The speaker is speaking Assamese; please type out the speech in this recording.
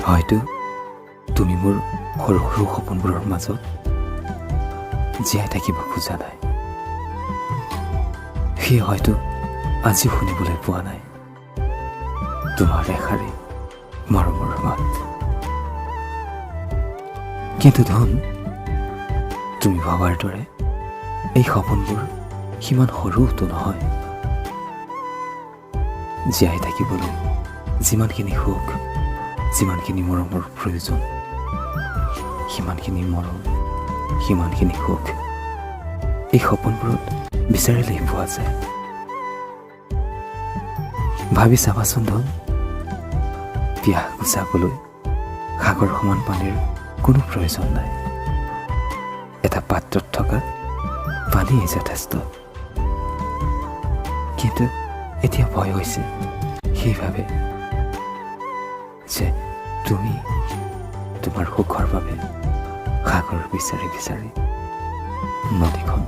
হয়তো তুমি মোৰ সৰু সৰু সপোনবোৰৰ মাজত জীয়াই থাকিব খোজা নাই, সি হয়তো আজিও শুনিবলৈ পোৱা নাই তোমাৰ এষাৰি মৰমৰ মাত। কিন্তু ধন, তুমি ভবাৰ দৰে এই সপোনবোৰ সিমান সৰুতো নহয়। জীয়াই থাকিবলৈ যিমানখিনি সুখ, যিমানখিনি মৰমৰ প্ৰয়োজন, সিমানখিনি মৰম, সিমানখিনি সুখ এই সপোনবোৰত বিচাৰিলেই পোৱা যায়। ভাবি চাবাচোন ধন, পিয়াহ গুচাবলৈ সাগৰ সমান পানীৰ কোনো প্ৰয়োজন নাই। এটা পাত্ৰত থকা পানীয়ে যথেষ্ট। কিন্তু এতিয়া ভয় হৈছে সেইভাৱে যে তুমি তোমাৰ সুখৰ বাবে সাগৰ বিচাৰি বিচাৰি নদীখন